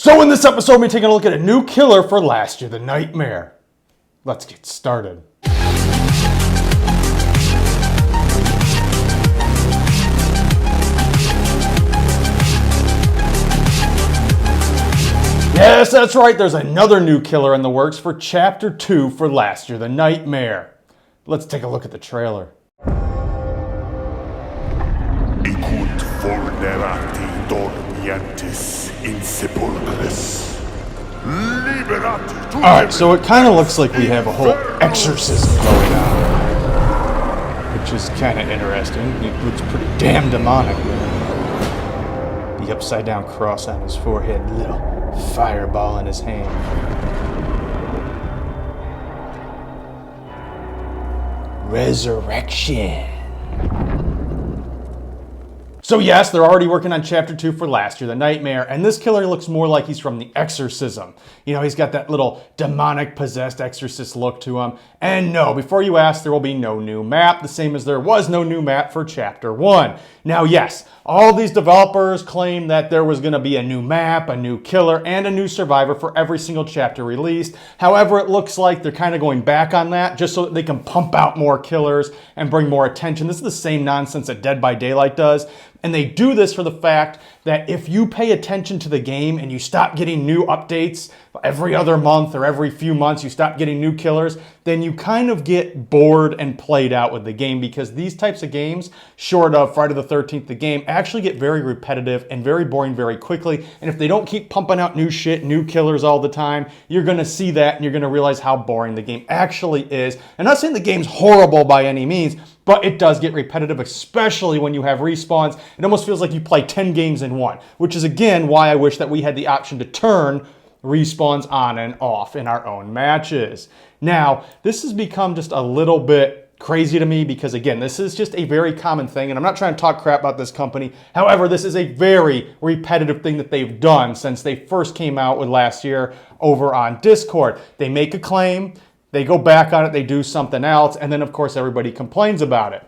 So in this episode, we're taking a look at a new killer for Last Year, The Nightmare. Let's get started. Yes, that's right, there's another new killer in the works for Chapter 2 for Last Year, The Nightmare. Let's take a look at the trailer. Icut fornerati dormientis in sepulchres. Liberati. Alright, so it kind of looks like we have a whole exorcism going on, which is kind of interesting. It looks pretty damn demonic, man. The upside down cross on his forehead, little fireball in his hand. Resurrection. So yes, they're already working on Chapter 2 for Last Year, The Nightmare, and this killer looks more like he's from The Exorcism. You know, he's got that little demonic, possessed exorcist look to him. And no, before you ask, there will be no new map, the same as there was no new map for Chapter 1. Now yes, all these developers claim that there was going to be a new map, a new killer, and a new survivor for every single chapter released. However, it looks like they're kind of going back on that just so that they can pump out more killers and bring more attention. This is the same nonsense that Dead by Daylight does. And they do this for the fact that if you pay attention to the game and you stop getting new updates every other month or every few months, you stop getting new killers, then you kind of get bored and played out with the game, because these types of games, short of Friday the 13th, the game, actually get very repetitive and very boring very quickly. And if they don't keep pumping out new shit, new killers all the time, you're going to see that and you're going to realize how boring the game actually is. I'm not saying the game's horrible by any means, but it does get repetitive, especially when you have respawns. It almost feels like you play 10 games in one, which is again why I wish that we had the option to turn respawns on and off in our own matches. Now, this has become just a little bit crazy to me because, again, this is just a very common thing, and I'm not trying to talk crap about this company. However, this is a very repetitive thing that they've done since they first came out with Last Year over on Discord. They make a claim, they go back on it, they do something else, and then, of course, everybody complains about it.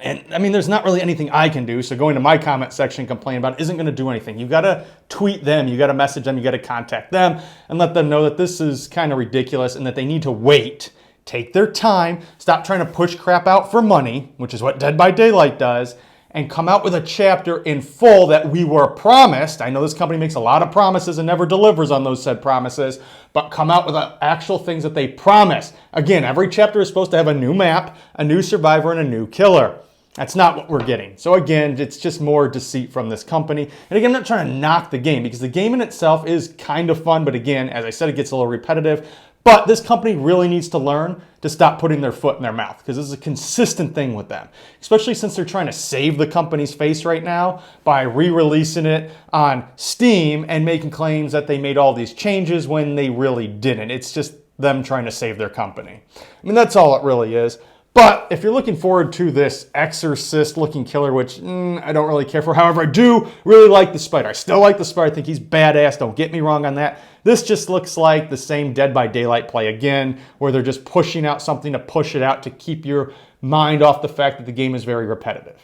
And, I mean, there's not really anything I can do, so going to my comment section and complaining about it isn't going to do anything. You got to tweet them, you got to message them, you got to contact them, and let them know that this is kind of ridiculous and that they need to wait, take their time, stop trying to push crap out for money, which is what Dead by Daylight does, and come out with a chapter in full that we were promised. I know this company makes a lot of promises and never delivers on those said promises, but come out with the actual things that they promise. Again, every chapter is supposed to have a new map, a new survivor, and a new killer. That's not what we're getting. So again, it's just more deceit from this company. And again, I'm not trying to knock the game because the game in itself is kind of fun, but again, as I said, it gets a little repetitive. But this company really needs to learn to stop putting their foot in their mouth, because this is a consistent thing with them, especially since they're trying to save the company's face right now by re-releasing it on Steam and making claims that they made all these changes when they really didn't. It's just them trying to save their company. I mean, that's all it really is. But if you're looking forward to this exorcist-looking killer, which I don't really care for, however, I do really like the Spider. I still like the Spider. I think he's badass. Don't get me wrong on that. This just looks like the same Dead by Daylight play again, where they're just pushing out something to push it out to keep your mind off the fact that the game is very repetitive.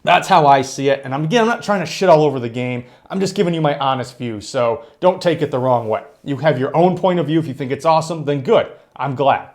That's how I see it. And I'm not trying to shit all over the game. I'm just giving you my honest view. So don't take it the wrong way. You have your own point of view. If you think it's awesome, then good. I'm glad.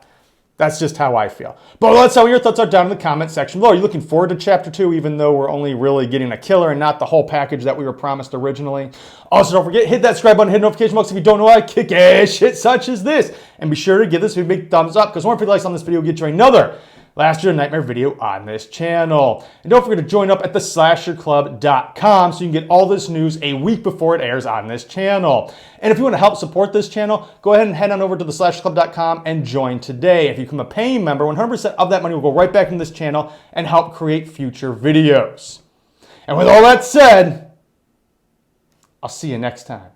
That's just how I feel. But let's know what your thoughts are down in the comment section below. Are you looking forward to Chapter 2, even though we're only really getting a killer and not the whole package that we were promised originally? Also, don't forget, hit that subscribe button, hit notification box if you don't know why kick-ass shit such as this. And be sure to give this video a big thumbs up, because more likes on this video will get you another Last Year Nightmare video on this channel. And don't forget to join up at theslasherclub.com so you can get all this news a week before it airs on this channel. And if you want to help support this channel, go ahead and head on over to theslasherclub.com and join today. If you become a paying member, 100% of that money will go right back into this channel and help create future videos. And with all that said, I'll see you next time.